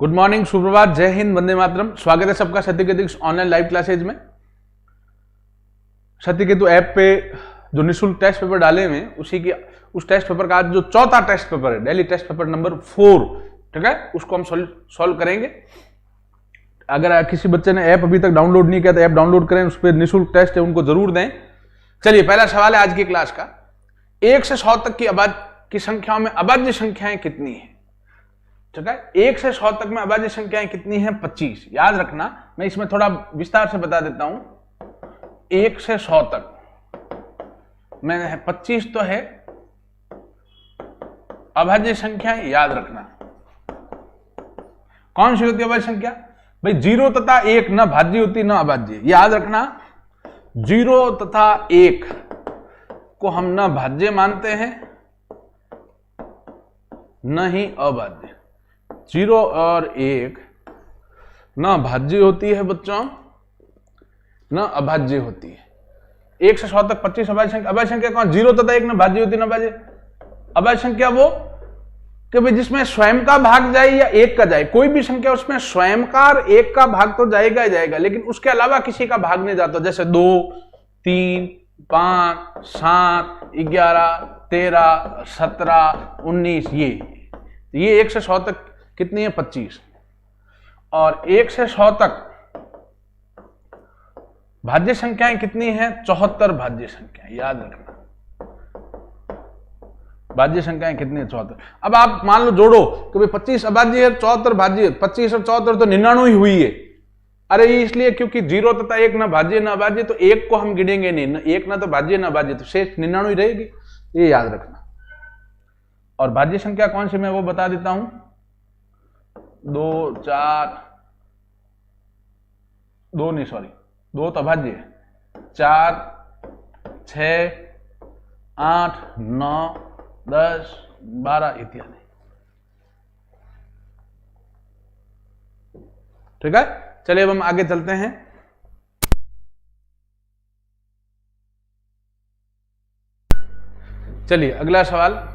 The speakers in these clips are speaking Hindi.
गुड मॉर्निंग, सुप्रभात, जय हिंद, वंदे मातरम। स्वागत है सबका सत्य केतु ऑनलाइन लाइव क्लासेज में। सत्य केतु ऐप पे जो निःशुल्क टेस्ट पेपर डाले हुए हैं उस टेस्ट पेपर का आज जो चौथा टेस्ट पेपर है, डेली टेस्ट पेपर नंबर 4, ठीक है, उसको हम सॉल्व करेंगे। अगर किसी बच्चे ने ऐप अभी तक डाउनलोड नहीं किया तो ऐप डाउनलोड करें, उस पर निःशुल्क टेस्ट है, उनको जरूर दें। चलिए, पहला सवाल है आज की क्लास का। 1 से 100 तक की संख्याओं में अभाज्य संख्याएं कितनी है? ठीक है, 1 से 100 तक में अभाज्य संख्याएं कितनी हैं? 25। याद रखना, मैं इसमें थोड़ा विस्तार से बता देता हूं। 1 से 100 तक में 25 तो है अभाज्य संख्याएं, याद रखना। कौन सी होती है अभाज्य संख्या? भाई 0 तथा 1 न भाज्य होती न अभाज्य, याद रखना। 0 तथा 1 को हम न भाज्य मानते हैं न ही अभाज्य। 0 और 1 न भाज्य होती है बच्चों, न अभाज्य होती है। 1 से 100 तक 25 अभाज्य संख्या। अभाज्य संख्या कौन? 0 तथा 1 न भाज्य होती न अभाज्य। अभाज्य संख्या वो कि भाई जिसमें स्वयं का भाग जाए या 1 का जाए, कोई भी संख्या उसमें स्वयं का और 1 का भाग तो जाएगा ही जाएगा, लेकिन उसके अलावा किसी का भाग नहीं जाता। जैसे 2, 3, 5, 7, 11, 13, 17, 19, ये 1 से 100 तक कितनी है? 25। और 1 से 100 तक भाज्य संख्याएं कितनी हैं? 74 भाज्य संख्याएं, याद रखना। भाज्य संख्याएं कितनी है? 74। अब आप मान लो जोड़ो कि भाई 25 अभाज्य है, 74 भाज्य है। 25 और 74 तो 99 ही हुई है। अरे ये इसलिए क्योंकि 0 तथा 1 ना भाज्य ना अभाज्य, तो 1 को हम गिनेंगे नहीं, 1 ना तो भाज्य ना अभाज्य, तो शेष 99 रहेगी, ये याद रखना। और भाज्य संख्या कौन सी, मैं वो बता देता हूं। 2 तो अभाज्य है। 4, 6, 8, 9, 10, 12 इत्यादि। ठीक है, चलिए अब हम आगे चलते हैं। चलिए अगला सवाल।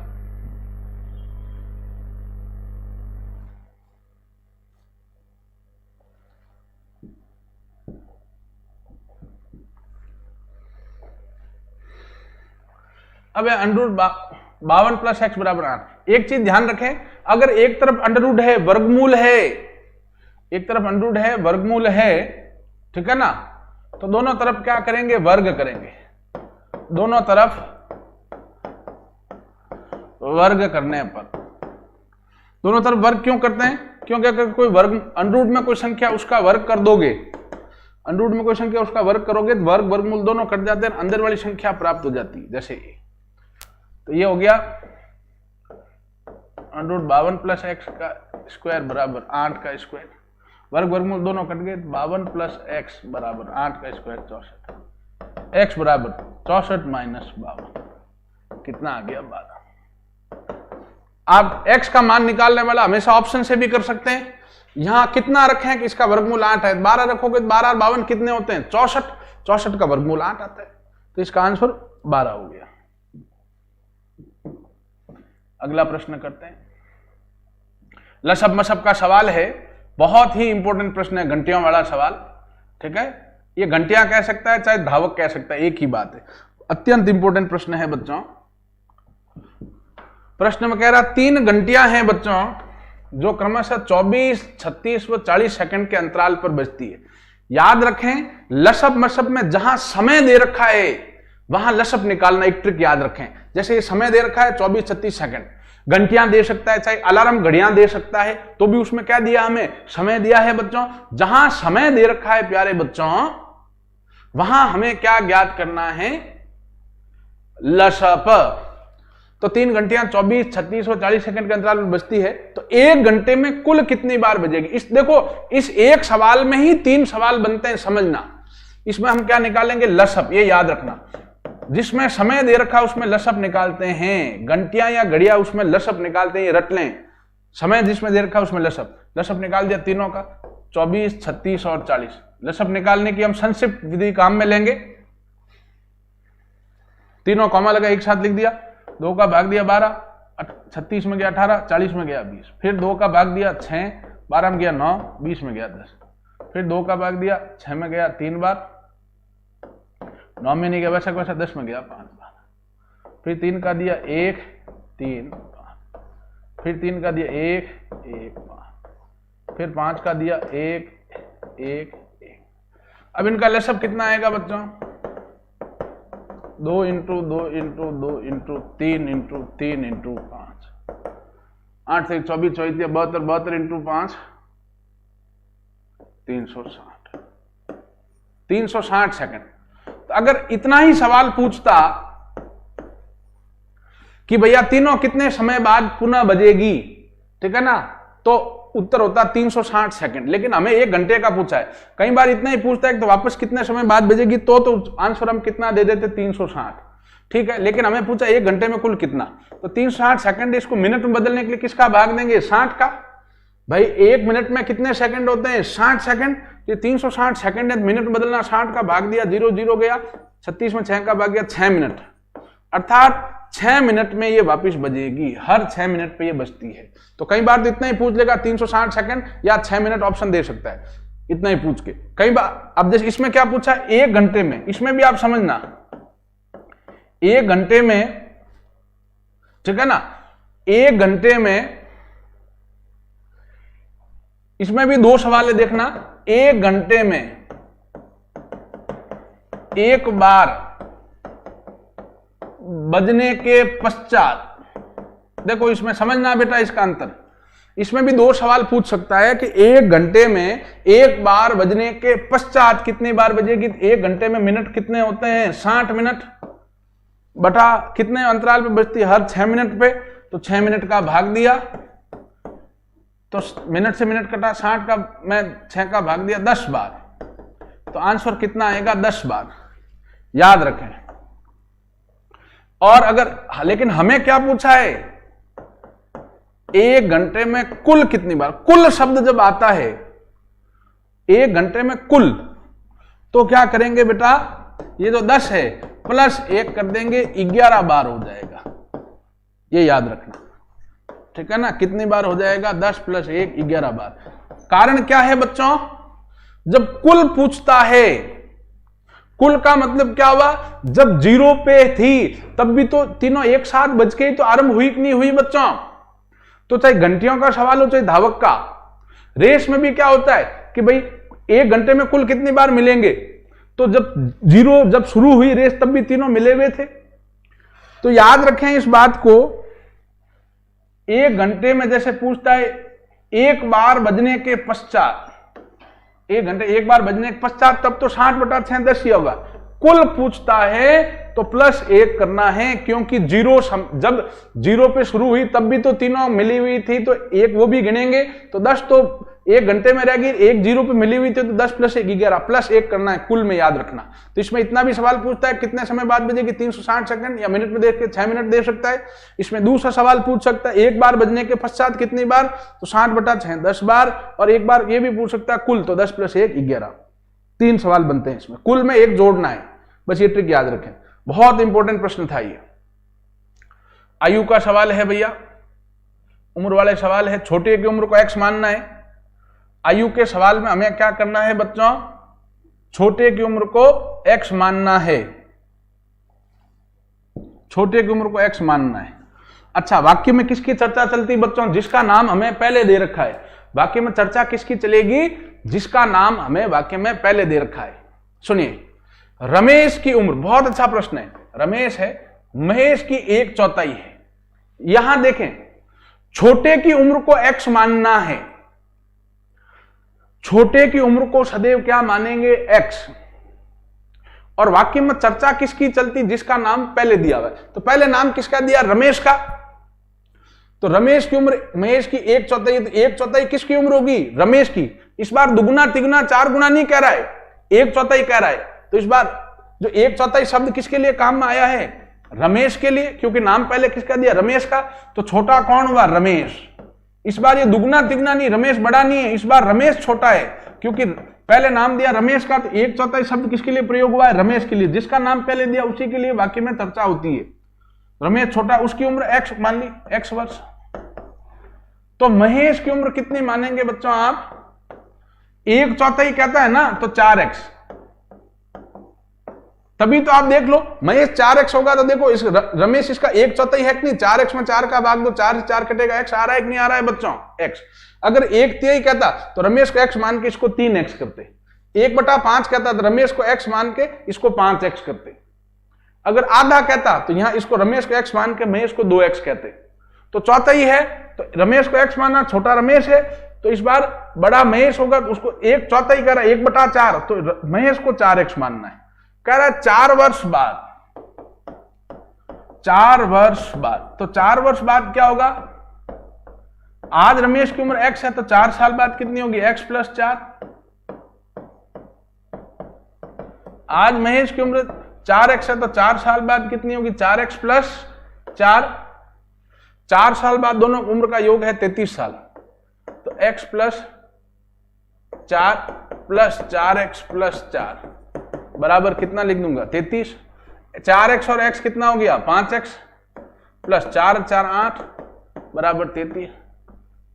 अब अंडर 52 प्लस एक्स बराबर 8। एक चीज ध्यान रखें, अगर एक तरफ अंडररूट है, वर्गमूल है, एक तरफ अंडररूट है, वर्गमूल है, ठीक है ना, तो दोनों तरफ क्या करेंगे? वर्ग करेंगे। दोनों तरफ वर्ग करने पर, दोनों तरफ वर्ग क्यों करते हैं? क्योंकि अगर कोई वर्ग अंडररूट में कोई संख्या उसका वर्ग कर दोगे, अंडररूट में कोई संख्या उसका वर्ग करोगे तो वर्ग वर्गमूल दोनों कट जाते हैं, अंदर वाली संख्या प्राप्त हो जाती है। जैसे ये, तो ये हो गया अंडररूट 52 प्लस एक्स का स्क्वायर बराबर 8 का स्क्वायर। वर्ग वर्गमूल दोनों कट गए, 52 प्लस एक्स बराबर 8 का स्क्वायर 64। एक्स बराबर 64 माइनस 52, कितना आ गया? 12। आप एक्स का मान निकालने वाला हमेशा ऑप्शन से भी कर सकते हैं। यहां कितना रखें कि इसका वर्गमूल 8 है, 12 रखोगे तो 12 और 52 कितने होते हैं? 64। 64 का वर्गमूल 8 आता है, तो इसका आंसर 12 हो गया। अगला प्रश्न करते हैं। लसब मसब का सवाल है, बहुत ही इंपॉर्टेंट प्रश्न है, घंटियों वाला सवाल। ठीक है, ये घंटियां कह सकता है चाहे धावक कह सकता है, एक ही बात है। अत्यंत इंपॉर्टेंट प्रश्न है बच्चों। प्रश्न में कह रहा 3 घंटियां हैं बच्चों जो क्रमशः 24, 36 व 40 सेकंड के अंतराल पर बजती है। याद रखें, लसब मसब में जहां समय दे रखा है वहां लसब निकालना, एक ट्रिक याद रखें। जैसे ये समय दे रखा है 24-36 सेकंड, घंटियां दे सकता है, चाहे अलार्म घड़ियां दे सकता है, तो भी उसमें क्या दिया? हमें समय दिया है बच्चों। जहां समय दे रखा है प्यारे बच्चों, वहां हमें क्या ज्ञात करना है? लसप। तो 3 घंटियां 24, 36 और 40 सेकंड के अंतराल में बजती है, तो 1 घंटे में कुल कितनी बार बजेगी? देखो, इस एक सवाल में ही 3 सवाल बनते हैं, समझना। इसमें हम क्या निकालेंगे? लसप, ये याद रखना। जिसमें समय दे रखा उसमें लसप निकालते हैं, घंटियां या घड़ियां उसमें लसप निकालते हैं, ये रट लें। समय जिसमें दे रखा उसमें लसप निकाल दिया तीनों का, 24, 36 और 40। लसप निकालने की हम संक्षिप्त विधि काम में लेंगे। तीनों कॉमा लगा एक साथ लिख दिया, 2 का भाग दिया 12, 36 में गया 18, 40 में गया 20, फिर 2 का भाग दिया 6, 12 में गया 9, 20 में गया 10, फिर 2 का भाग दिया 6 में गया 3 बार, 9 में नहीं गया वैसा वैसा 10 में गया 5 बार, फिर 3 का दिया 1 3 5, फिर 3 का दिया 1 1 5, फिर 5 का दिया 1 1 1। अब इनका लसअप कितना आएगा बच्चों? 2 into 2 into 2 into 3 into 3 into 5, 8 से 24 24 72 72 इंटू 5 360 360 सेकंड। तो अगर इतना ही सवाल पूछता कि भैया तीनों कितने समय बाद पुनः बजेगी, ठीक है ना, तो उत्तर होता 360 सेकंड। लेकिन हमें 1 घंटे का पूछा है, कई बार इतना ही पूछता है तो वापस कितने समय बाद बजेगी, तो आंसर हम कितना दे देते 360, ठीक है। लेकिन हमें पूछा 1 घंटे में कुल कितना, तो 360 सेकंड। इसको मिनट में बदलने के लिए किसका भाग देंगे? 60 का। भाई 1 मिनट में कितने सेकंड होते हैं? 60 सेकंड। ये 360 सेकंड है, मिनट बदलना, 60 का भाग दिया 0 0 गया, 36 में 6 का भाग गया 6 मिनट, अर्थात 6 मिनट में ये वापस बजेगी, हर 6 मिनट पे ये बजती है। तो कई बार तो इतना ही पूछ लेगा 360 सेकंड या 6 मिनट ऑप्शन दे सकता है, इतना ही पूछ के। कई बार अब जैसे इसमें क्या पूछा 1 घंटे में, इसमें भी आप समझना 1 घंटे में, ठीक है ना, 1 घंटे में इसमें भी 2 सवाल है, देखना। 1 घंटे में एक बार बजने के पश्चात, देखो इसमें समझना बेटा इसका अंतर, इसमें भी 2 सवाल पूछ सकता है कि 1 घंटे में एक बार बजने के पश्चात कितनी बार बजेगी। 1 घंटे में मिनट कितने होते हैं? 60 मिनट, बटा कितने अंतराल पे बजती है? हर 6 मिनट पे। तो 6 मिनट का भाग दिया, तो मिनट से मिनट कटा, 60 का मैं 6 का भाग दिया 10 बार, तो आंसर कितना आएगा? 10 बार, याद रखें। और अगर, लेकिन हमें क्या पूछा है? 1 घंटे में कुल कितनी बार। कुल शब्द जब आता है 1 घंटे में कुल, तो क्या करेंगे बेटा? ये जो 10 है प्लस 1 कर देंगे, 11 बार हो जाएगा, ये याद रखना, ठीक है ना। कितनी बार हो जाएगा? 10 प्लस 1 11 बार। कारण क्या है बच्चों? जब कुल पूछता है, कुल का मतलब क्या हुआ? जब 0 पे थी तब भी तो तीनों एक साथ बज के ही तो आरंभ हुई कि नहीं हुई बच्चों? तो चाहे घंटियों का सवाल हो चाहे धावक का, रेस में भी क्या होता है कि भाई 1 घंटे में कुल कितनी बार मिलेंगे, तो जब शुरू हुई रेस तब भी तीनों मिले हुए थे। तो याद रखें इस बात को, 1 घंटे में जैसे पूछता है एक बार बजने के पश्चात, 1 घंटे एक बार बजने के पश्चात, तब तो 60 बटा 6 10 ही होगा। कुल पूछता है तो प्लस 1 करना है, क्योंकि जब 0 पे शुरू हुई तब भी तो तीनों मिली हुई थी, तो 1 वो भी गिनेंगे, तो 10 तो 1 घंटे में रहेगी, 1 0 पे मिली हुई थी, तो 10 प्लस 1 11, प्लस 1 करना है कुल में, याद रखना। तो इसमें इतना भी सवाल पूछता है कितने समय बाद बजेगी, 360 सेकंड, या मिनट में देख के 6 मिनट दे सकता है। इसमें दूसरा सवाल पूछ सकता है 1 बार बजने के पश्चात कितनी बार, तो 60 बटा 6 10 बार, और 1 बार ये भी पूछ सकता है कुल, तो 10 प्लस 1 11। 3 सवाल बनते हैं इसमें, कुल में 1 जोड़ना है, बस ये ट्रिक याद रखें। बहुत इंपॉर्टेंट प्रश्न था ये। आयु का सवाल है भैया, उम्र वाले सवाल है। छोटे की उम्र को x मानना है। आयु के सवाल में हमें क्या करना है बच्चों? छोटे की उम्र को x मानना है, छोटे की उम्र को x मानना है। अच्छा, वाक्य में किसकी चर्चा चलती बच्चों? जिसका नाम हमें पहले दे रखा है। वाक्य में चर्चा किसकी चलेगी? जिसका नाम हमें वाक्य में पहले दे रखा है। सुनिए, रमेश की उम्र, बहुत अच्छा प्रश्न है। रमेश है, महेश की 1/4 है। यहां देखें, छोटे की उम्र को x मानना है, छोटे की उम्र को सदैव क्या मानेंगे? x। और वाक्य में चर्चा किसकी चलती? जिसका नाम पहले दिया हुआ है। तो पहले नाम किसका दिया? रमेश का। तो रमेश की उम्र, महेश की 1/4, तो 1/4 किसकी उम्र होगी? रमेश की। इस बार दुगुना तिगुना 4 गुना नहीं कह रहा है, 1/4 कह रहा है। तो इस बार जो 1/4 शब्द किसके लिए काम में आया है? रमेश के लिए, क्योंकि नाम पहले किसका दिया? रमेश का। तो छोटा कौन हुआ? रमेश। इस बार ये दुगना तिगुना नहीं, रमेश बड़ा नहीं है, इस बार रमेश छोटा है, क्योंकि पहले नाम दिया रमेश का। तो 1/4 शब्द किसके लिए प्रयोग हुआ है? रमेश के लिए। जिसका नाम पहले दिया उसी के लिए वाक्य में चर्चा होती है। रमेश छोटा, उसकी उम्र x मान ली, x वर्ष। तो महेश की उम्र कितनी मानेंगे बच्चों आप? 1/4 कहता है ना, तो 4x। तभी तो आप देख लो महेश 4x होगा, तो देखो इस रमेश इसका 1/4 है कि नहीं? 4x में 4 का भाग दो, 4 से 4 कटेगा, x आ रहा है कि नहीं आ रहा है बच्चों? x। अगर 1/3 कहता तो रमेश को x मान के इसको 3x करते। 1/5 कहता तो रमेश को x मान के इसको 5x करते। अगर आधा कहता तो यहां इसको रमेश को x मान के महेश को 2x कहते। तो चौथा ही है, तो रमेश को x माना, छोटा रमेश है, तो इस बार बड़ा महेश होगा तो उसको 1/4 कह रहा है, 1/4, तो महेश को 4x मानना है। कह रहा है 4 वर्ष बाद, 4 वर्ष बाद, तो 4 वर्ष बाद क्या होगा? आज रमेश की उम्र x है, तो 4 साल बाद कितनी होगी? x + 4। आज महेश की उम्र 4x है, तो 4 साल बाद कितनी होगी? 4x + 4। 4 साल बाद दोनों उम्र का योग है 33 साल, तो x + 4 + 4x + 4 बराबर कितना लिख दूंगा? 33। 4x और x कितना हो गया? 5x + 4 × 4 = 8 बराबर 33।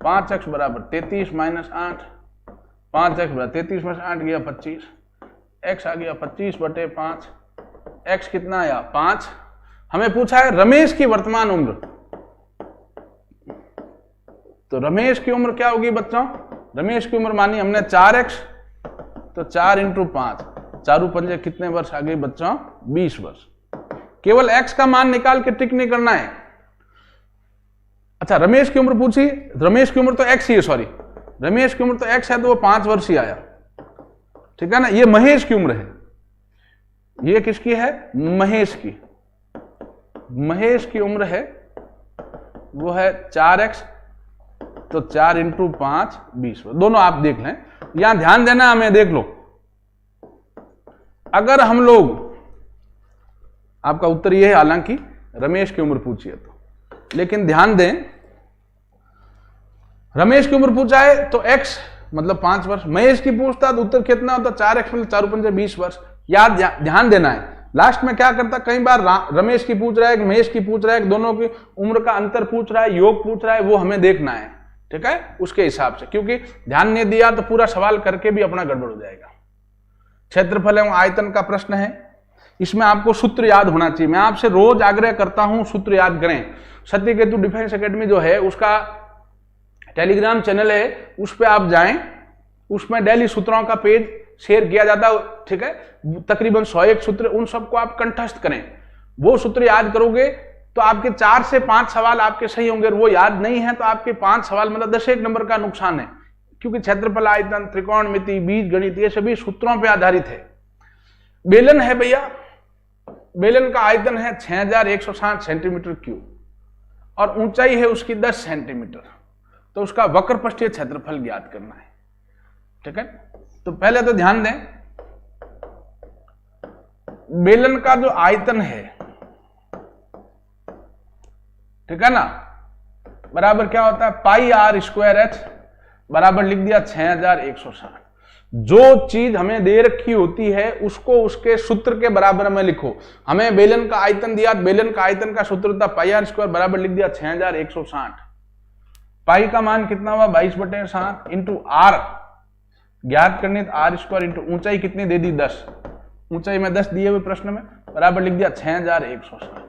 5x बराबर 33 - 8, 5x बराबर 33 - 8 गया 25, x आ गया 25/5। x कितना आया? 5। हमें पूछा है रमेश की वर्तमान उम्र, तो रमेश की उम्र क्या होगी बच्चों? रमेश की उम्र मानी हमने 4x, तो 4 × 5, 4 × 5 कितने वर्ष आ गए बच्चों? 20 वर्ष। केवल x का मान निकाल के टिक नहीं करना है। अच्छा, रमेश की उम्र पूछी, रमेश की उम्र तो x ही है, सॉरी, रमेश की उम्र तो x है, तो वो 5 वर्ष ही आया, ठीक है ना? ये महेश की उम्र है, ये किसकी है? महेश की। महेश की उम्र है वो है 4x, तो 4 × 5 20। दोनों आप देख लें, यहां ध्यान देना हमें, देख लो। अगर हम लोग, आपका उत्तर यह है हालांकि रमेश की उम्र पूछी है तो, लेकिन ध्यान दें रमेश की उम्र पूछा है तो x मतलब 5 वर्ष, महेश की पूछता तो उत्तर कितना होता? 4x मतलब 4 × 5 = 20 वर्ष। याद ध्यान देना है, लास्ट में क्या करता, कई बार रमेश की पूछ रहा है, महेश की पूछ रहा है, दोनों की उम्र का अंतर पूछ रहा है, योग पूछ रहा है, वो हमें देखना है, ठीक है, उसके हिसाब से, क्योंकि ध्यान नहीं दिया तो पूरा सवाल करके भी अपना गड़बड़ हो जाएगा। क्षेत्रफल एवं आयतन का प्रश्न है, इसमें आपको सूत्र याद होना चाहिए। मैं आपसे रोज आग्रह करता हूं सूत्र याद करें। सत्यकेतु डिफेंस एकेडमी जो है उसका टेलीग्राम चैनल है, उस पर आप जाएं, उसमें डेली सूत्रों का पेज शेयर किया जाता है, ठीक है, तकरीबन 101 सूत्र, उन सबको आप कंठस्थ करें। वो सूत्र याद करोगे तो आपके 4 से 5 सवाल आपके सही होंगे, वो याद नहीं है तो आपके 5 सवाल मतलब 10 नंबर का नुकसान है, क्योंकि क्षेत्रफल, आयतन, त्रिकोणमिति, बीज गणित ये सभी सूत्रों पे आधारित है। बेलन है भैया, बेलन का आयतन है 6160 सेंटीमीटर क्यूब और ऊंचाई है उसकी 10 सेंटीमीटर, तो उसका वक्रपृष्ठीय क्षेत्रफल ज्ञात करना है, ठीक है। तो पहले तो ध्यान दें, बेलन का जो आयतन है, ठीक है ना, बराबर क्या होता है? πr² बराबर लिख दिया 6160। जो चीज हमें दे रखी होती है उसको उसके सूत्र के बराबर में लिखो। हमें बेलन का आयतन दिया, बेलन का आयतन का सूत्र था πr² बराबर लिख दिया 6160। पाई का मान कितना हुआ? 22/7 इंटू r ज्ञात करनी, तो r² इंटू ऊंचाई कितनी दे दी? 10, ऊंचाई में 10 दिए हुए प्रश्न में, बराबर लिख दिया 6160।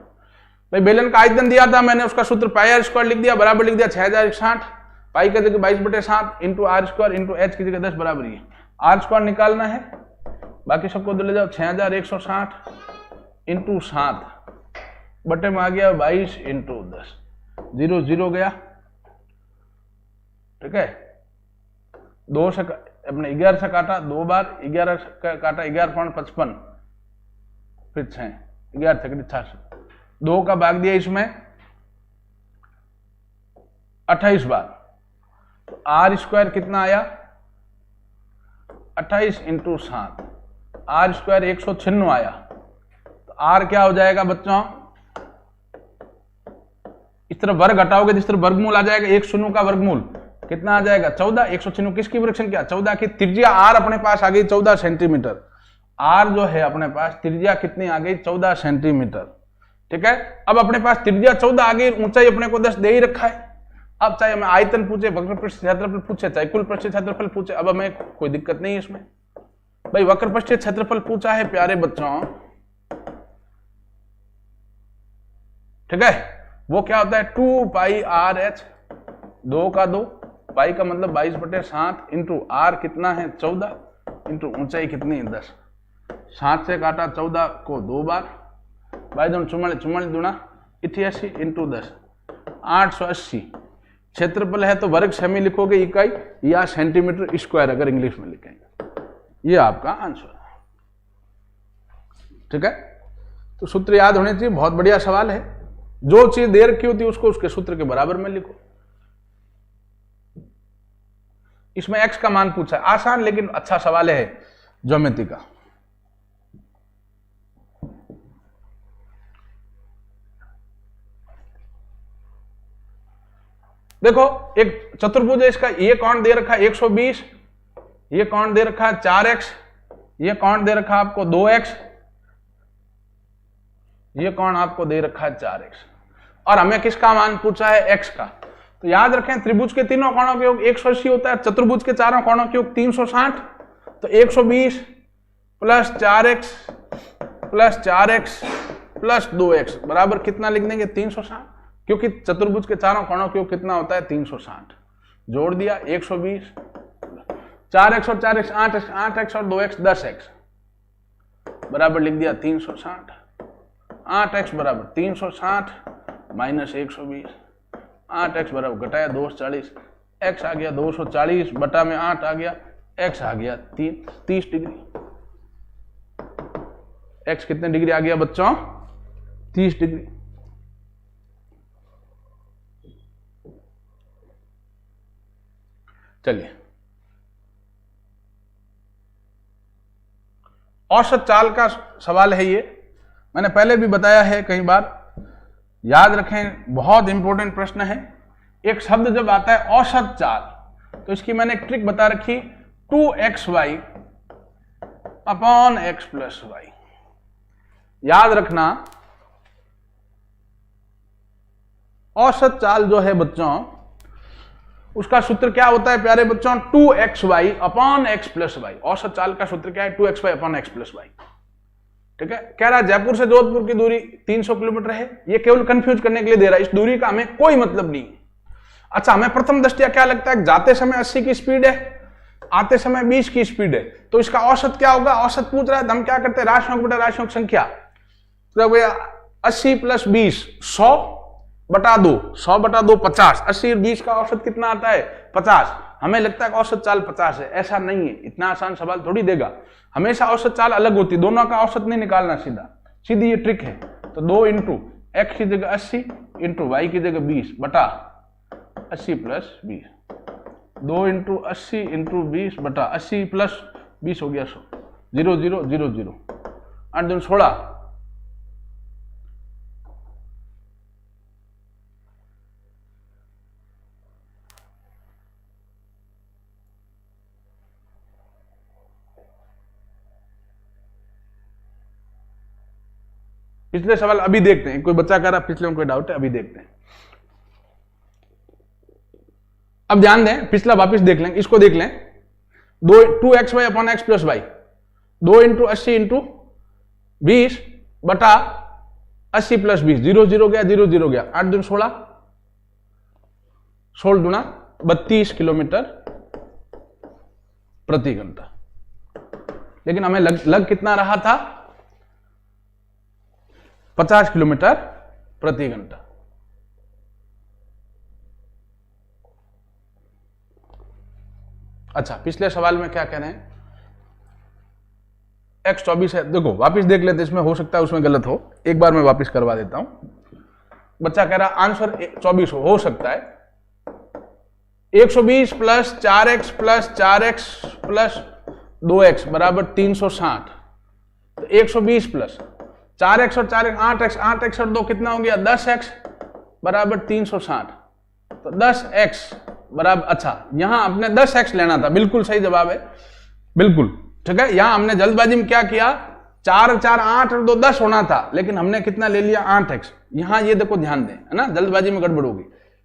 भाई बेलन का आयतन दिया था मैंने, उसका सूत्र πr² लिख दिया, बराबर लिख दिया 6160। पाई का जगह 22/7 इंटू r² इंटू h की जगह 10 बराबर ही है। r² निकालना है, बाकी सबको ले जाओ, 6160 इंटू 7 बटे में आ गया 22 इंटू 10, 0 0 गया, ठीक है। 2 से अपने 11 से काटा 2 बार, 11 से काटा 11.55, फिर 6, 11 × 88, 2 का भाग दिया इसमें 28 बार, तो r² कितना आया? 28 इंटू 7, r² 196 आया, तो r क्या हो जाएगा बच्चों? इस तरफ वर्ग हटाओगे जिस तरफ वर्गमूल आ जाएगा, 1 शून्य का वर्गमूल कितना आ जाएगा? 14। 196 किसकी वर्ग संख्या? 14 की। त्रिज्या r अपने पास आ गई 14 सेंटीमीटर, r जो है अपने पास त्रिज्या कितनी आ गई? 14 सेंटीमीटर, ठीक है। अब अपने पास त्रिज्या 14 आ गई, ऊंचाई अपने को 10 दे ही रखा है, अब चाहे हमें आयतन पूछे, वक्र पृष्ठ क्षेत्रफल पूछे, चाहे कुल पृष्ठ क्षेत्रफल पूछे, अब हमें कोई दिक्कत नहीं है इसमें। भाई वक्र पृष्ठ क्षेत्रफल पूछा है प्यारे बच्चों, ठीक है, वो क्या होता है 2 पाई आर एच, 2 का 2, पाई का मतलब 22/7 इंटू आर कितना है 14 इंटू ऊंचाई कितनी है 10, 7 से काटा 14 को 2 बार, भाई दोनों चुम्बल चुम्बल दुना 88 इंटू 10 880। क्षेत्रफल है तो वर्ग सेमी लिखोगे इकाई या सेंटीमीटर स्क्वायर अगर इंग्लिश में लिखेंगे, ये आपका आंसर है, ठीक है। तो सूत्र याद होने चाहिए, बहुत बढ़िया सवाल है। जो चीज दे रखी होती है उसको उसके सूत्र के बराबर में लिखो। इसमें x का मान पूछा है, आसान लेकिन अच्छा सवाल है ज्योमेट्री का। देखो एक चतुर्भुज है, इसका ये कोण दे रखा है 120, ये कोण दे रखा है 4x, ये कोण दे रखा है आपको 2x, ये कोण आपको दे रखा है 4x, और हमें किसका मान पूछा है x का। तो याद रखें त्रिभुज के तीनों कोणों के योग 180 होता है, चतुर्भुज के चारों कोणों के योग 360, तो 120 plus 4x plus 4x plus 2x बराबर कितना लिख देंगे 360, क्योंकि चतुर्भुज के चारों कोणों के योग कितना होता है 360, जोड़ दिया 120, 4x और 4x 8x, 8x और 2x 10x बराबर लिख दिया 360, 8x बराबर 360 माइनस 120, 8x बराबर घटाया 240, x आ गया 240 बटा में 8 आ गया, x आ गया 30 डिग्री। x कितने डिग्री आ गया बच्चों 30 डिग्री। चलिए औसत चाल का सवाल है, ये मैंने पहले भी बताया है कई बार, याद रखें बहुत इंपॉर्टेंट प्रश्न है। एक शब्द जब आता है औसत चाल, तो इसकी मैंने एक ट्रिक बता रखी 2xy upon x plus Y. याद रखना औसत चाल जो है बच्चों उसका सूत्र क्या होता है प्यारे बच्चों 2xy upon x plus Y. औसत चाल का सूत्र क्या है 2xy upon x plus Y, ठीक है। कह रहा है जयपुर से जोधपुर की दूरी 300 किलोमीटर है, ये केवल कंफ्यूज करने के लिए दे रहा है, इस दूरी का हमें कोई मतलब नहीं। अच्छा हमें प्रथम दृष्टया क्या लगता है जाते समय 80 की स्पीड है, आते समय 20 की स्पीड है, तो इसका औसत क्या होगा। औसत पूछ रहा है तो हम क्या करते हैं राशियों बटा राशियों की संख्या, तो भैया 80 प्लस 20 100 बटा 2, 100 बटा 2 50, 80 और 20 का औसत कितना आता है 50। हमें लगता है कि औसत चाल 50 है, ऐसा नहीं है, इतना आसान सवाल थोड़ी देगा। हमेशा औसत चाल अलग होती है, दोनों का औसत नहीं निकालना सीधा, सीधी ये ट्रिक है। तो 2 इंटू एक्स की जगह 80 इंटू वाई की जगह 20 बटा 80 प्लस 20, 2 इंटू 80 इंटू 20 बटा 80 प्लस 20 हो गया 100, 0 0 0 0, 8 दूनी 16, पिछले सवाल अभी देखते हैं। कोई बच्चा कह रहा पिछले में कोई डाउट है, अभी देखते हैं। अब ध्यान दें, पिछला वापस देख लें, इसको देख लें 2xy upon x plus Y, 2 into 80 into 20 बटा 80 प्लस 20, 0 0 गया 0 0 गया, 8 दूनी 16, 16 दूना 32 किलोमीटर प्रति घंटा। लेकिन हमें लग कितना रहा था 50 किलोमीटर प्रति घंटा। अच्छा पिछले सवाल में क्या कह रहे हैं x 24 है, देखो वापस देख लेते, इसमें हो सकता है उसमें गलत हो, एक बार मैं वापस करवा देता हूं। बच्चा कह रहा आंसर 24 हो सकता है 120 plus 4x plus 4x plus 2x बराबर 360, तो 120 प्लस 4x और 4x 8x, 8x और 2 कितना हो गया 10x बराबर 360, तो 10x बराबर, अच्छा यहां आपने 10x लेना था, बिल्कुल सही जवाब है, बिल्कुल ठीक है। यहां हमने जल्दबाजी में क्या किया 4 4 8 और 2 10 होना था, लेकिन हमने कितना ले लिया 8x। यहां ये देखो ध्यान दें, है ना, जल्दबाजी में गड़बड़ होगी।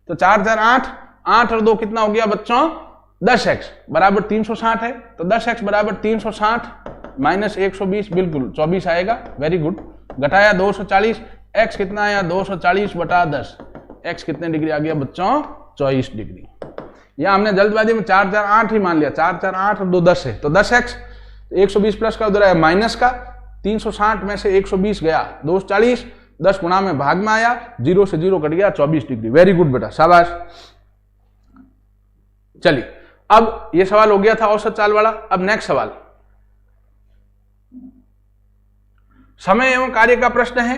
तो 4 4 8 8 और 2 कितना हो गया बच्चों 10x बराबर 360 है, तो 10x बराबर 360 माइनस 120 बिल्कुल 24 आएगा। Very good. घटाया 240, x कितना आया 240 बटा 10, x कितने डिग्री आ गया बच्चों 24 डिग्री। या हमने जल्दबाजी में 4 4 8 ही मान लिया, 4 4 8 और 2 10 है, तो 10x 120 प्लस का उधर आया माइनस का 360 में से 120 गया 240, 10 गुणा में भाग में आया, 0 से 0 कट गया 24 डिग्री। वेरी गुड बेटा, शाबाश। चलिए अब ये सवाल हो गया था औसत चाल वाला। अब नेक्स्ट सवाल समय एवं कार्य का प्रश्न है।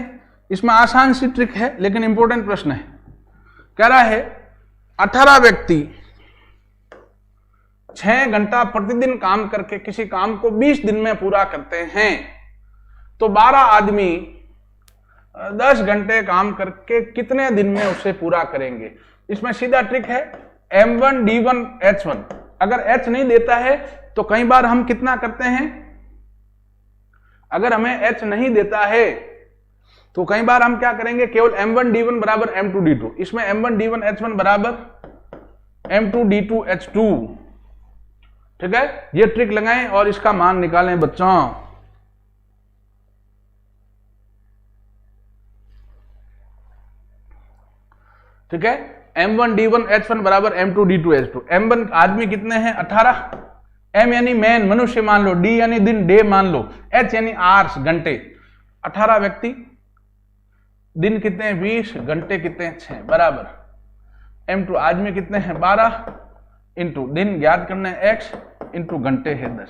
इसमें आसान सी ट्रिक है लेकिन इंपॉर्टेंट प्रश्न है। कह रहा है 18 व्यक्ति 6 घंटा प्रतिदिन काम करके किसी काम को 20 दिन में पूरा करते हैं, तो 12 आदमी 10 घंटे काम करके कितने दिन में उसे पूरा करेंगे। इसमें सीधा ट्रिक है m1 d1 h1। अगर h नहीं देता है तो कई बार हम कितना करते हैं, अगर हमें h नहीं देता है तो कई बार हम क्या करेंगे, केवल m1 d1 बराबर m2 d2। इसमें m1 d1 h1 बराबर m2 d2 h2। ठीक है, ये ट्रिक लगाएं और इसका मान निकालें बच्चों। ठीक है, m1 d1 h1 बराबर m2 d2 h2। m1 आदमी कितने हैं 18, m यानी मैन मनुष्य मान लो, d यानी दिन डे मान लो, h यानी आवर्स घंटे। 18 व्यक्ति, दिन कितने हैं 20, घंटे कितने हैं 6 बराबर m2 आदमी कितने हैं 12 इंटू दिन ज्ञात करना है x इंटू घंटे है 10।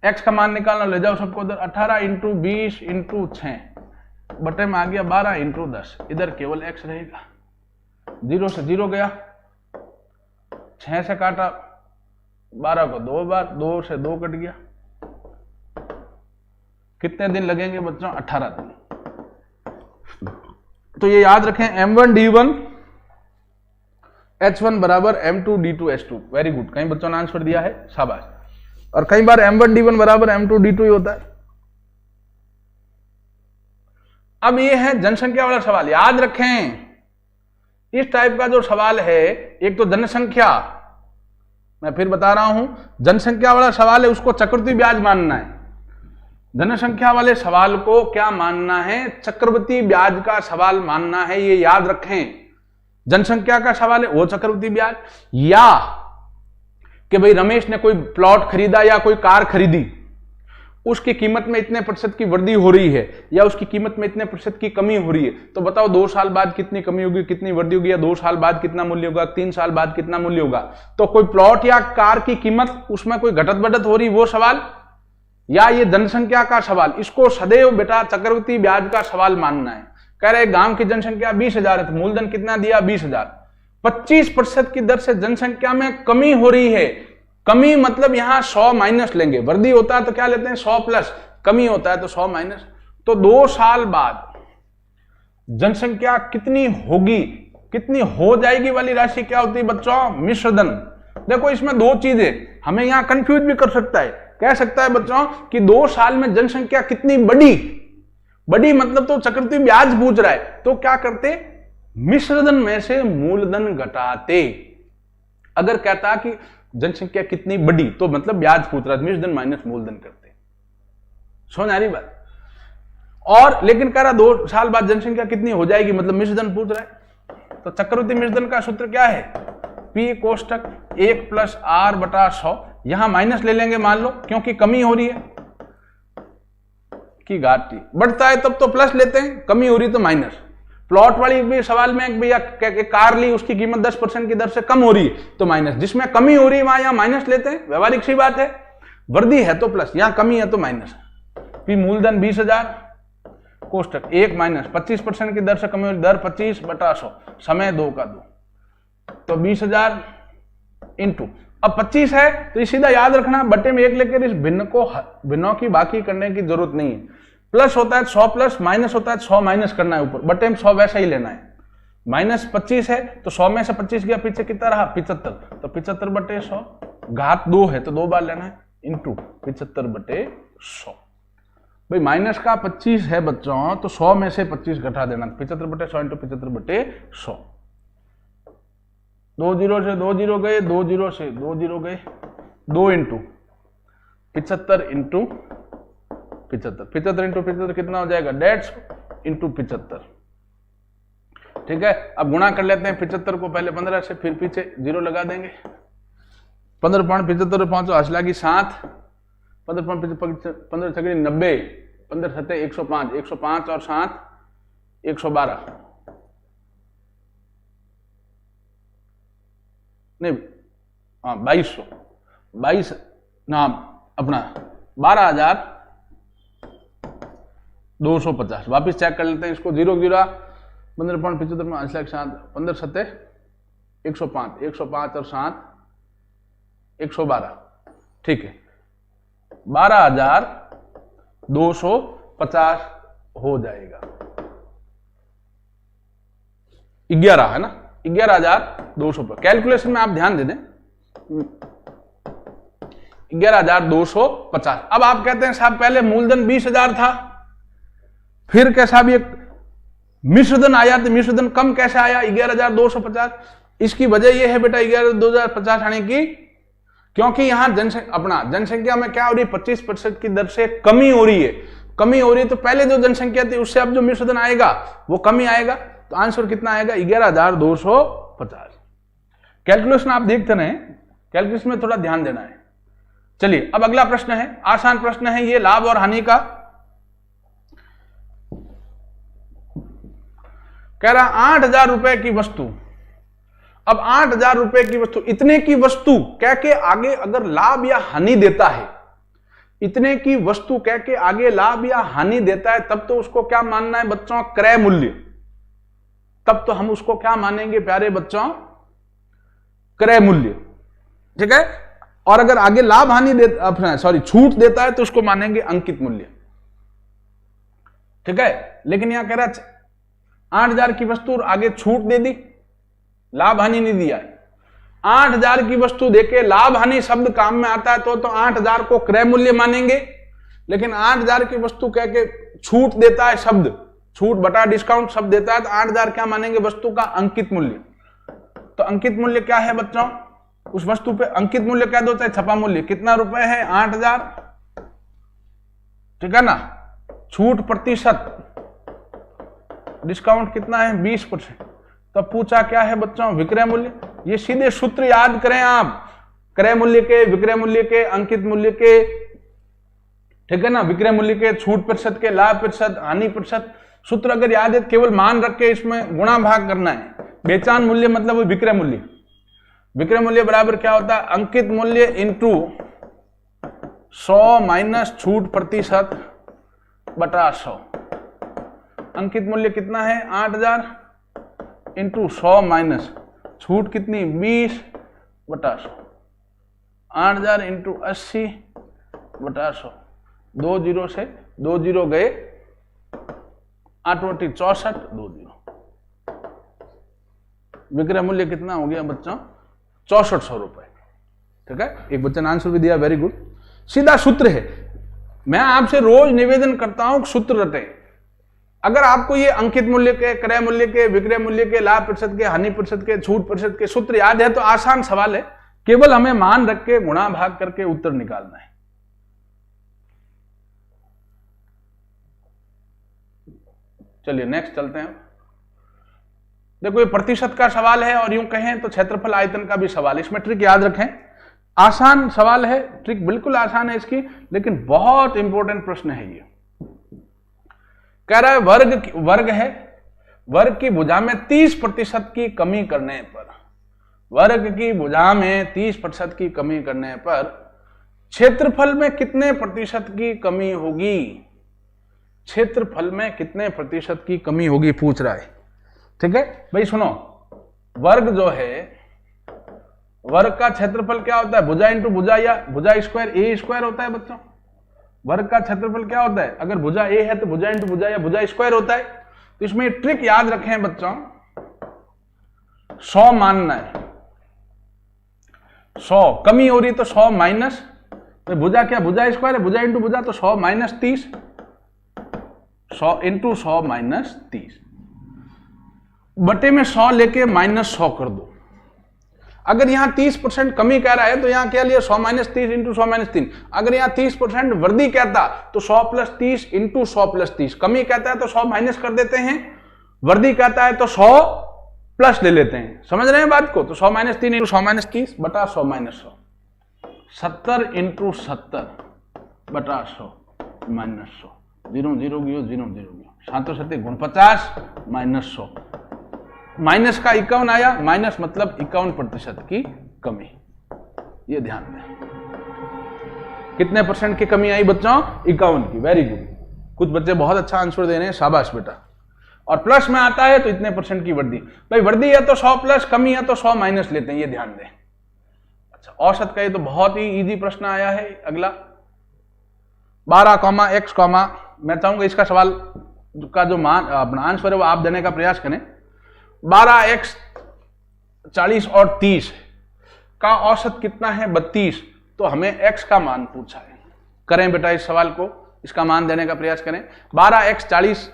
x का मान निकालना, ले जाओ सबको उधर, 18 इंटू 20 इंटू 6 बटे में आ गया 12 इंटू 10। इधर केवल x रहेगा, 0 से 0 गया, 6 से काटा 12 को 2 बार, 2 से 2 कट गया। कितने दिन लगेंगे बच्चों 18 दिन। तो ये याद रखें m1 d1 h1 बराबर m2 d2 h2। Very good, कई बच्चों ने आंसर दिया है, शाबाश। और कई बार m1 d1 बराबर m2 d2 ही होता है। अब ये है जनसंख्या वाला सवाल। याद रखें इस टाइप का जो सवाल है, एक तो जनसंख्या, मैं फिर बता रहा हूं, जनसंख्या वाला सवाल है उसको चक्रवृद्धि ब्याज मानना है। जनसंख्या वाले सवाल को क्या मानना है, चक्रवृद्धि ब्याज का सवाल मानना है, ये याद रखें। जनसंख्या का सवाल है वो चक्रवृद्धि ब्याज, या कि भाई रमेश ने कोई प्लॉट खरीदा या कोई कार खरीदी, उसकी कीमत में इतने प्रतिशत की वृद्धि हो रही है या उसकी कीमत में इतने प्रतिशत की कमी हो रही है, तो बताओ 2 साल बाद कितनी कमी होगी, कितनी वृद्धि होगी, या 2 साल बाद कितना मूल्य होगा, 3 साल बाद कितना मूल्य होगा। तो कोई प्लॉट या कार की कीमत उसमें कोई घटत बढ़त हो रही, वो सवाल, या ये जनसंख्या का सवाल, इसको सदैव बेटा चक्रवृद्धि ब्याज का सवाल मानना है। कह रहे गांव की जनसंख्या 20,000 है, तो मूलधन कितना दिया 20,000, 25% की दर से जनसंख्या में कमी हो रही है। कमी मतलब यहां 100 माइनस लेंगे, वृद्धि होता है तो क्या लेते हैं 100 प्लस, कमी होता है तो 100 माइनस। तो 2 साल बाद जनसंख्या कितनी होगी, कितनी हो जाएगी वाली राशि क्या होती है बच्चों, मिश्रधन। देखो इसमें 2 चीजें, हमें यहां कंफ्यूज भी कर सकता है, कह सकता है बच्चों कि 2 साल में जनसंख्या कितनी बड़ी मतलब तो चक्रवृद्धि ब्याज पूछ रहा है, तो क्या करते, मिश्रधन में से मूलधन घटाते। अगर कहता कि जनसंख्या कितनी बड़ी तो मतलब ब्याज पूछ रहा है, मिश्रधन माइनस मूलधन करते। समझ आ रही बात। और लेकिन कह रहा 2 साल बाद जनसंख्या कितनी हो जाएगी, मतलब मिश्रधन पूछ रहा है। तो चक्रवृद्धि मिश्रधन का सूत्र क्या है, P कोष्टक 1 प्लस R बटा 100। यहां माइनस ले लेंगे मान लो, क्योंकि कमी हो रही है की घात T, बढ़ता है तब तो प्लस लेते हैं, कमी हो रही तो माइनस। प्लॉट वाली भी सवाल में भैया कार ली, उसकी कीमत 10% की दर से कम हो रही है तो माइनस, जिसमें कमी हो रही है वहां यहां माइनस लेते हैं, व्यवहारिक सी बात है। वृद्धि है तो प्लस, यहां कमी है तो माइनस। P मूलधन 20,000 कोष्टक 1 माइनस 25% की दर से कमी हो रही, दर 25 बटा 100, समय 2 का 2, तो 20,000 इंटू, अब 25 है तो ये सीधा याद रखना, बटे में 1 लेकर इस भिन्नों की बाकी करने की जरूरत नहीं है। प्लस होता है 100 प्लस, माइनस होता है 100 माइनस करना है ऊपर, बटे में 100 वैसा ही लेना है। माइनस 25 है तो 100 में से 25 गया, पीछे कितना रहा 75, तो 75 बटे 100, घात 2 है तो 2 बार लेना है, इंटू 75 बटे 100। भाई माइनस का 25 है बच्चों, तो 100 में से 25 घटा देना, 75 बटे 100 इंटू 75 बटे 100। 2 जीरो से 2 जीरो गए, 2 जीरो से 2 जीरो गए, 2 इंटू 75 इंटू 75, 75 इंटू 75 कितना हो जाएगा 150 इंटू 75। ठीक है, अब गुणा कर लेते हैं 75 को पहले 15 से, फिर पीछे 0 लगा देंगे। 15 पॉइंट 75 5 हासिल की 7, 15 पॉइंट 15 छगड़ी 90, 15 सत्ते 105, 105 और 7 112, नहीं हाँ 22 ना अपना 12,250। वापिस चेक कर लेते हैं इसको, 0 0 15.75 में हासिल की 7, 15 सत्ते 105, 105 और 7 112। ठीक है, 12,250 हो जाएगा। 11 है ना, 11,200। कैलकुलेशन में आप ध्यान दे दें, 11,250। अब आप कहते हैं साहब पहले मूलधन 20,000 था, फिर कैसा भी एक मिश्रधन आया, तो मिश्रधन कम कैसे आया 11,250? इसकी वजह यह है बेटा 11,250 आने की, क्योंकि यहां जनसंख्या में क्या हो रही है, 25% की दर से कमी हो रही है। कमी हो रही है तो पहले जो जनसंख्या थी उससे अब जो मिश्रधन आएगा वो कमी आएगा, तो आंसर कितना आएगा 11,250। कैलकुलेशन आप देखते रहे, कैलकुलेशन में थोड़ा ध्यान देना है। चलिए अब अगला प्रश्न है, आसान प्रश्न है ये, लाभ और हानि का। कह रहा 8,000 रुपए की वस्तु। अब 8,000 रुपए की वस्तु, इतने की वस्तु कह के आगे अगर लाभ या हानि देता है, इतने की वस्तु कह के आगे लाभ या हानि देता है, तब तो उसको क्या मानना है बच्चों, क्रय मूल्य। तब तो हम उसको क्या मानेंगे प्यारे बच्चों, क्रय मूल्य। ठीक है, और अगर आगे लाभ हानि अपना छूट देता है तो उसको मानेंगे अंकित मूल्य। ठीक है, लेकिन यहां कह रहा है 8,000 की वस्तु आगे छूट दे दी, लाभ हानि नहीं दिया है। 8,000 की वस्तु देके लाभ हानि शब्द काम में आता है तो 8,000 को क्रय मूल्य मानेंगे, लेकिन 8,000 की वस्तु कह के छूट देता है शब्द, छूट बटा डिस्काउंट शब्द देता है, तो 8,000 क्या मानेंगे, वस्तु का अंकित मूल्य। तो अंकित मूल्य क्या है बच्चों, उस वस्तु पे अंकित मूल्य कह दो चाहे छपा मूल्य, कितना रुपए है 8,000। ठीक है ना, छूट प्रतिशत, डिस्काउंट कितना है 20%। तो पूछा क्या है बच्चों, विक्रय मूल्य। ये सीधे सूत्र याद करें आप, क्रय मूल्य के, विक्रय मूल्य के, अंकित मूल्य के। ठीक है ना, विक्रय मूल्य के, छूट प्रतिशत के, लाभ प्रतिशत, हानि प्रतिशत। सूत्र अगर याद है, केवल मान रख के इसमें गुणा भाग करना है। बेचान मूल्य मतलब विक्रय मूल्य। विक्रय मूल्य बराबर क्या होता है, अंकित मूल्य इंटू 100 माइनस छूट प्रतिशत बटा 100। अंकित मूल्य कितना है 8,000 इंटू 100 माइनस छूट कितनी 20 बटा 100। 8,000 इंटू 80 बटा 100। 2 जीरो से 2 जीरो गए, 8 64, 2 जीरो। विक्रय मूल्य कितना हो गया बच्चों, 6400 रुपए। ठीक है, एक बच्चे ने आंसर भी दिया, वेरी गुड। सीधा सूत्र है, मैं आपसे रोज निवेदन करता हूं सूत्र रटे। अगर आपको ये अंकित मूल्य के, क्रय मूल्य के, विक्रय मूल्य के, लाभ प्रतिशत के, हानि प्रतिशत के, छूट प्रतिशत के सूत्र याद है तो आसान सवाल है, केवल हमें मान रख के गुणा भाग करके उत्तर निकालना है। चलिए नेक्स्ट चलते हैं। देखो ये प्रतिशत का सवाल है और यूं कहें तो क्षेत्रफल आयतन का भी सवाल है। इसमें ट्रिक याद रखें, आसान सवाल है, ट्रिक बिल्कुल आसान है इसकी, लेकिन बहुत इंपॉर्टेंट प्रश्न है ये। कह रहा है वर्ग है, वर्ग की भुजा में 30% की कमी करने पर, वर्ग की भुजा में 30% की कमी करने पर क्षेत्रफल में कितने प्रतिशत की कमी होगी, क्षेत्रफल में कितने प्रतिशत की कमी होगी पूछ रहा है। ठीक है भाई सुनो, वर्ग जो है, वर्ग का क्षेत्रफल क्या होता है, भुजा इंटू भुजा या भुजा स्क्वायर ए स्क्वायर होता है बच्चों। वर्ग का क्षेत्रफल क्या होता है, अगर भुजा ए है तो भुजा इंटू भुजा या भुजा स्क्वायर होता है। तो इसमें ट्रिक याद रखें बच्चों, 100 मानना है। 100 कमी हो रही तो 100 माइनस, तो भुजा क्या, भुजा स्क्वायर है, भुजा इंटू भुजा, तो 100 माइनस 30, 100 इंटू 100 माइनस 30 बटे में 100 लेके माइनस 100 कर दो। अगर यहाँ 30% कमी कह रहा है तो यहाँ क्या लिया 100 - 30 इंटू 100 - 3। अगर यहाँ 30% वृद्धि कहता तो 100 + 30 इंटू 100 + 30। कमी कहता है तो 100 माइनस कर देते हैं, वृद्धि कहता है तो 100 प्लस ले लेते हैं। समझ रहे हैं बात को? तो 100 - 3 इंटू 100 - 30 बटा 100 - 100, 70 इंटू 70 बटा 100 - 100, 0 0 गयो 0 0 गयो, 7 7 49 - 100, माइनस का 51 आया, माइनस मतलब 51% की कमी। ये ध्यान दें। कितने % की कमी आई बच्चों? 51 की। Very good. कुछ बच्चे बहुत अच्छा आंसर दे रहे हैं, शाबाश बेटा। और प्लस में आता है तो इतने % की वृद्धि। भाई वृद्धि है तो 100 प्लस, कमी है तो 100 माइनस लेते हैं, ये ध्यान दें। अच्छा, औसत का ये तो बहुत ही इजी प्रश्न आया है। अगला 12, x, मैं चाहूंगा इसका सवाल का जो मान अपना आंसर है वो आप देने का प्रयास करें। 12x 40 और 30 का औसत कितना है? 32। तो हमें x का मान पूछा है। करें बेटा इस सवाल को, इसका मान देने का प्रयास करें। 12x 40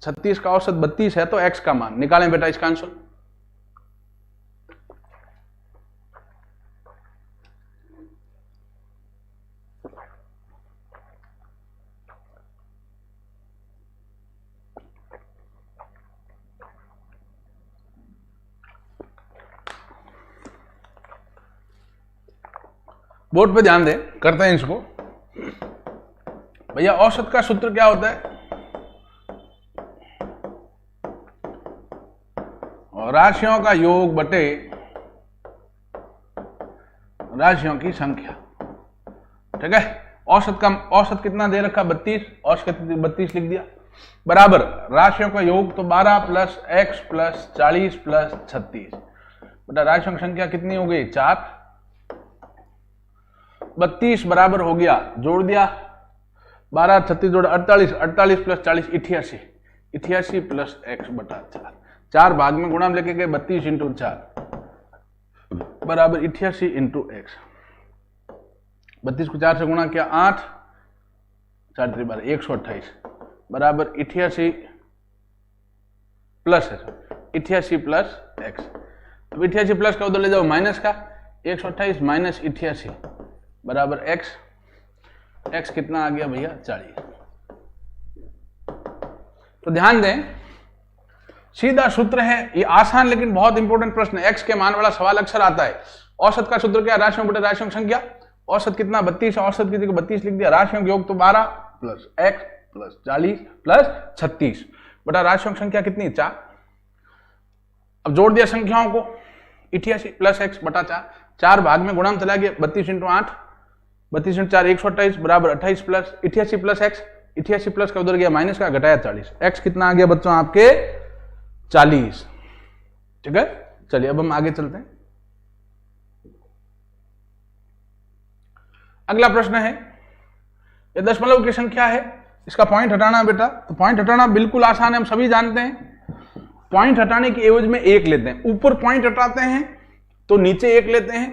36 का औसत 32 है तो x का मान निकालें बेटा इसका आंसर। बोर्ड पे ध्यान दें, करते हैं इसको। भैया औसत का सूत्र क्या होता है? और राशियों का योग बटे राशियों की संख्या। ठीक है। औसत कितना दे रखा? 32। औसत 32 लिख दिया, बराबर राशियों का योग तो 12 + x + 40 + 36। बेटा राशियों की संख्या कितनी हो गई? 4। 32 बराबर हो गया, जोड़ दिया 12 36 जोड़ 48, 48 + 40 88, 88 + x बटा 4। 4 भाग में गुणा लेके गए, 32 × 4 बराबर 88 × x। 32 को 4 से गुणा किया 8, 4 3 12 128 बराबर 88 प्लस 88 + x। अब 88 प्लस का उधर ले जाओ माइनस का, 128 - 88 बराबर x। x कितना आ गया भैया? 40। तो ध्यान दें, सीधा सूत्र है ये, आसान लेकिन बहुत इंपॉर्टेंट प्रश्न है। x के मान वाला सवाल अक्सर आता है। औसत का सूत्र क्या? राशियों बटे राशियों की संख्या। औसत कितना? 32। औसत की जगह 32 लिख दिया। राशियों का योग तो 12 + x + 40 + 36 बटा राशियों की संख्या कितनी? 4। अब जोड़ दिया संख्याओं को, 88 + x बटा 4। 4 भाग में गुणा चला गया, 32 × 8, 32 × 4 128 बराबर 28 + 88 + x। 88 प्लस का उधर गया माइनस का, घटाया 40। x कितना आ गया बच्चों? आपके 40। ठीक है। चलिए अब हम आगे चलते हैं। अगला प्रश्न है, ये दशमलव की संख्या है, इसका पॉइंट हटाना बेटा। तो पॉइंट हटाना बिल्कुल आसान है, हम सभी जानते हैं। पॉइंट हटाने की एवज में 1 लेते हैं। ऊपर पॉइंट हटाते हैं तो नीचे 1 लेते हैं,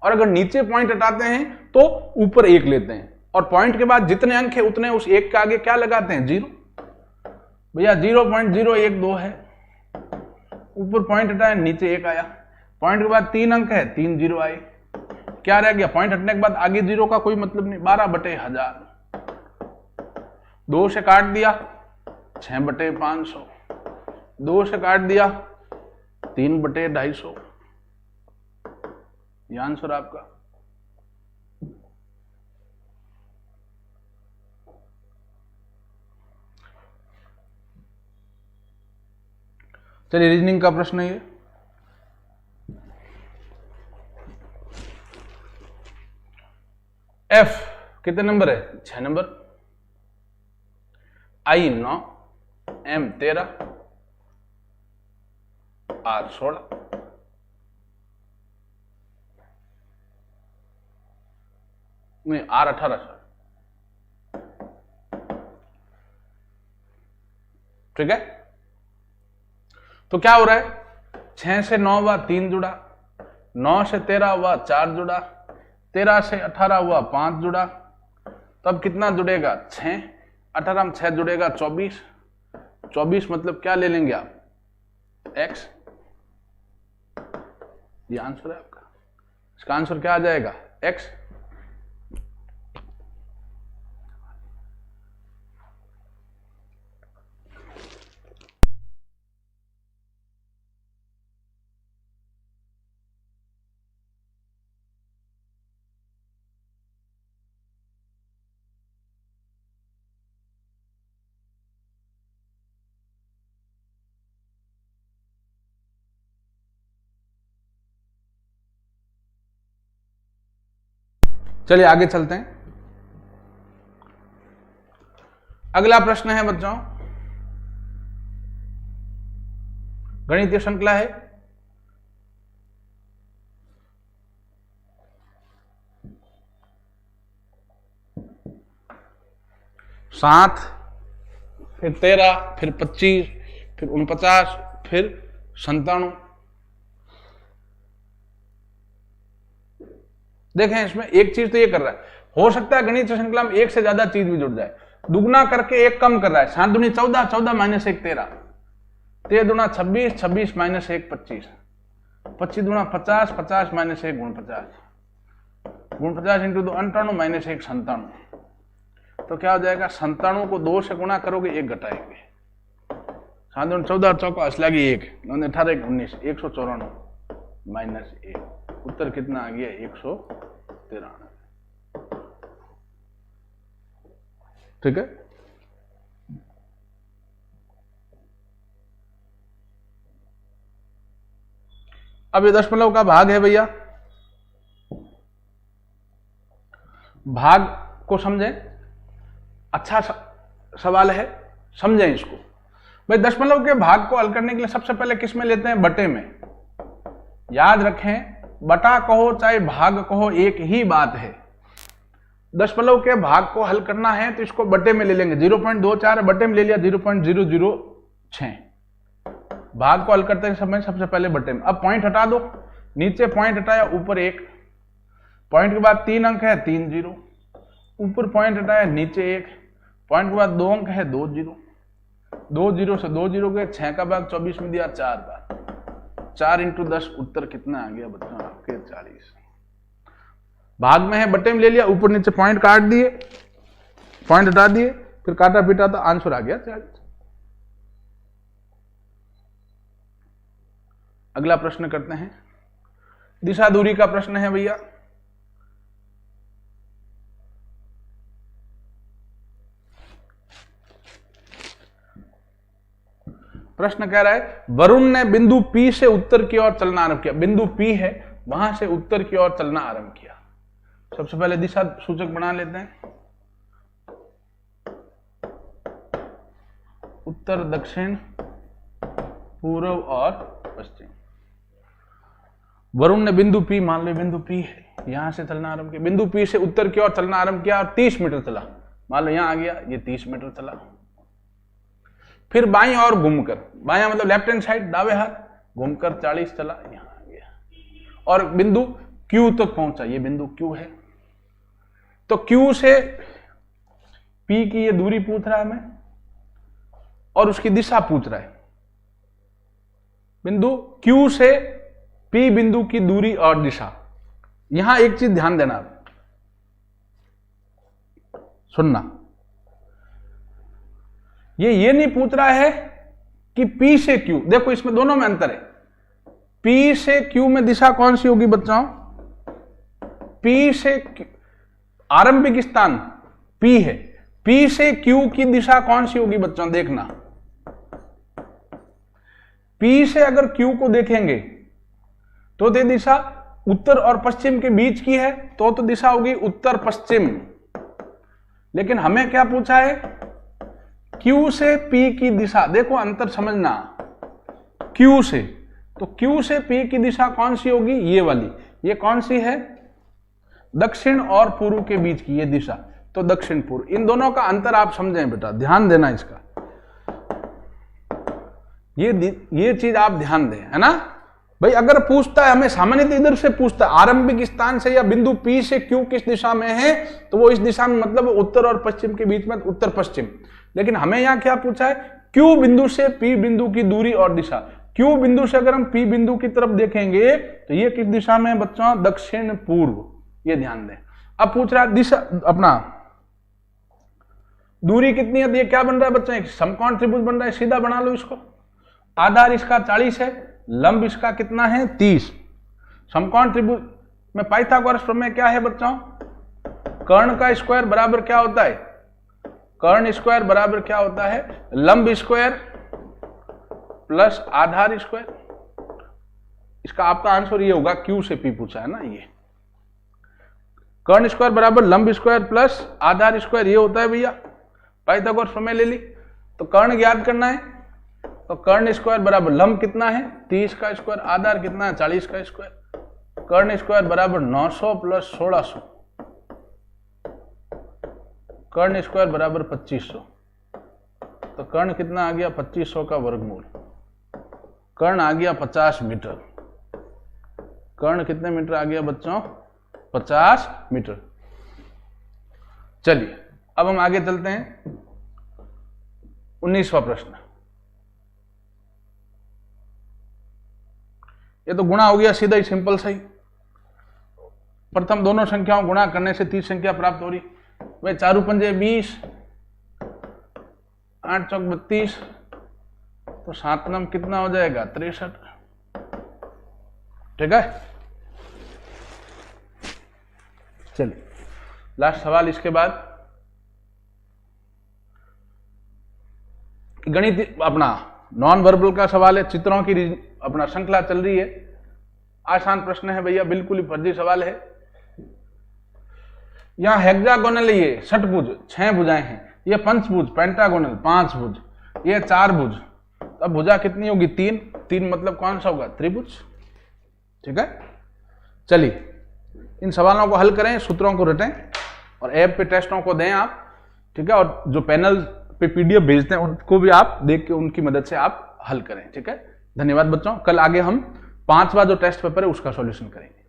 और अगर नीचे पॉइंट हटाते हैं तो ऊपर 1 लेते हैं। और पॉइंट के बाद जितने अंक है उतने उस 1 के आगे क्या लगाते हैं? 0। भैया 0.012 है। ऊपर पॉइंट हटाया, नीचे 1 आया। पॉइंट के बाद 3 अंक है, 3 0 आए। क्या रह गया? पॉइंट हटने के बाद आगे 0 का कोई मतलब नहीं। 12/1000। 2 से काट दिया 6/500। 2 से काट दिया 3/250। ये आंसर आपका। चलिए रीजनिंग का प्रश्न है ये। F कितने नंबर है? 6 नंबर। I 9, M 13, R 16। नहीं, R 18 सर। ठीक है। तो क्या हो रहा है? 6 से 9 हुआ 3 जुड़ा, 9 से 13 हुआ 4 जुड़ा, 13 से 18 हुआ 5 जुड़ा। तब कितना जुड़ेगा? 6। 18 में 6 जुड़ेगा 24। 24 मतलब क्या ले लेंगे आप? x। ये आंसर है आपका। इसका आंसर क्या आ जाएगा? x। चलिए आगे चलते हैं। अगला प्रश्न है बच्चों, गणितीय श्रृंखला है। सात, फिर 13, फिर 25, फिर 49, फिर 97। देखें इसमें एक चीज तो ये कर रहा है, हो सकता है गणित श्रृंखला में एक से ज्यादा चीज भी जुड़ जाए। दुगना करके एक कम कर रहा है, 7 दूनी 14, 14 माइनस 1 13, 13 दूना 26, 26 माइनस 1 25, 25 दूना 50, 50 माइनस 1 49, 49 इंटू 2 98 माइनस 1 97। तो क्या हो जाएगा? 97 को 2 से गुणा करोगे 1 घटाएंगे, 7 दूनी 14, चौका असलागी 1, 18 19, 194 माइनस 1। उत्तर कितना आ गया? 193। ठीक है। अब ये दशमलव का भाग है भैया, भाग को समझें, अच्छा सवाल है, समझें इसको। भाई दशमलव के भाग को हल करने के लिए सबसे पहले किस में लेते हैं? बटे में। याद रखें, बटा कहो चाहे भाग कहो एक ही बात है। दशमलव के भाग को हल करना है तो इसको बटे में ले लेंगे। 0.24 बटे में ले लिया 0.006। भाग को हल करते समय सबसे पहले बटे में। अब पॉइंट हटा दो, नीचे पॉइंट हटाया, ऊपर 1, पॉइंट के बाद 3 अंक है 3 0, ऊपर पॉइंट हटाया नीचे 1, पॉइंट के बाद 2 अंक है 2 0, 2 0 से 2 0 गए, 6 का भाग 24 में दिया 4 बार, 4 इंटू 10। उत्तर कितना आ गया बच्चों आपके? 40। भाग में है, बटे में ले लिया, ऊपर नीचे पॉइंट काट दिए, पॉइंट हटा दिए, फिर काटा पीटा तो आंसर आ गया 40। अगला प्रश्न करते हैं, दिशा दूरी का प्रश्न है भैया। प्रश्न कह रहा है, वरुण ने बिंदु P से उत्तर की ओर चलना आरंभ किया। बिंदु P है, वहां से उत्तर की ओर चलना आरंभ किया। सबसे पहले दिशा सूचक बना लेते हैं। उत्तर, दक्षिण, पूर्व और पश्चिम। वरुण ने बिंदु P, मान लो बिंदु P है, यहां से चलना आरंभ किया। बिंदु P से उत्तर की ओर चलना आरंभ किया और 30 मीटर चला। मान लो यहां आ गया, ये 30 मीटर चला। फिर बाईं ओर घूमकर, बायां मतलब लेफ्ट हैंड साइड, दावे हाथ, घूमकर 40 चला, यहां आ गया और बिंदु Q तक पहुंचा। ये बिंदु Q है। तो Q से P की ये दूरी पूछ रहा है हमें और उसकी दिशा पूछ रहा है। बिंदु Q से P बिंदु की दूरी और दिशा। यहां एक चीज ध्यान देना, सुनना, ये नहीं पूछ रहा है कि P से Q। देखो इसमें दोनों में अंतर है। P से Q में दिशा कौन सी होगी बच्चों? P से आरंभिक स्थान P है, P से Q की दिशा कौन सी होगी बच्चों? देखना, P से अगर Q को देखेंगे तो ये दिशा उत्तर और पश्चिम के बीच की है, तो दिशा होगी उत्तर पश्चिम। लेकिन हमें क्या पूछा है? Q से P की दिशा। देखो अंतर समझना, Q से, तो Q से P की दिशा कौन सी होगी? ये वाली। ये कौन सी है? दक्षिण और पूर्व के बीच की ये दिशा, तो दक्षिण पूर्व। इन दोनों का अंतर आप समझें बेटा, ध्यान देना इसका, ये चीज आप ध्यान दें, है ना भाई। अगर पूछता है हमें, सामान्यतः इधर से पूछता है, आरंभिक स्थान से या बिंदु P से Q किस दिशा में है, तो वो इस दिशा में, मतलब उत्तर और पश्चिम के बीच में, उत्तर पश्चिम। लेकिन हमें यहां क्या पूछा है? Q बिंदु से P बिंदु की दूरी और दिशा। Q बिंदु से अगर हम P बिंदु की तरफ देखेंगे तो ये किस दिशा में है बच्चों, दक्षिण पूर्व, ये ध्यान दें। अब पूछ रहा है दिशा अपना दूरी कितनी है, ये क्या बन रहा है बच्चों, एक समकोण त्रिभुज बन रहा है, सीधा बना लो इसको। आधार इसका 40 है, लंब इसका कितना है 30। समकोण त्रिभुज में पाइथागोरस प्रमेय क्या है बच्चों, कर्ण का स्क्वायर बराबर क्या होता है, कर्ण स्क्वायर बराबर क्या होता है, लंब स्क्वायर प्लस आधार स्क्वायर। इसका आपका आंसर ये होगा, Q से P पूछा है ना, ये कर्ण स्क्वायर बराबर लंब स्क्वायर प्लस आधार स्क्वायर, ये होता है भैया। पाइथागोरस प्रमेय ले ली तो कर्ण ज्ञात करना है, तो कर्ण स्क्वायर बराबर लंब कितना है 30 का स्क्वायर, आधार कितना है 40 का स्क्वायर, कर्ण स्क्वायर बराबर 900 प्लस 1600, कर्ण स्क्वायर बराबर 2500, तो कर्ण कितना आ गया 2500 का वर्गमूल, कर्ण आ गया 50 मीटर। कर्ण कितने मीटर आ गया बच्चों, 50 मीटर। चलिए अब हम आगे चलते हैं। 19वां प्रश्न, ये तो गुणा हो गया सीधा ही, सिंपल सही। प्रथम दोनों संख्याओं गुणा करने से तीसरी संख्या प्राप्त हो रही। वे चारू पंजे 20, 8 चौक 32, तो 7 नम कितना हो जाएगा 63। ठीक है, चलिए लास्ट सवाल। इसके बाद गणित अपना नॉन वर्बल का सवाल है, चित्रों की अपना श्रृंखला चल रही है। आसान प्रश्न है भैया, बिल्कुल ही फर्जी सवाल है। यहां हेक्सागोनल, ये षटभुज 6 भुजाएं हैं, ये पंचभुज पेंटागोनल 5 भुज, ये 4 भुज, अब भुजा कितनी होगी 3, 3 मतलब कौन सा होगा त्रिभुज। ठीक है, चलिए इन सवालों को हल करें, सूत्रों को रटें और ऐप पे टेस्टों को दें आप। ठीक है, और जो पैनल पे PDF भेजते हैं उनको भी आप देख के उनकी मदद से आप हल करें। ठीक है, धन्यवाद बच्चों। कल आगे हम 5वां जो टेस्ट पेपर है उसका सॉल्यूशन करेंगे।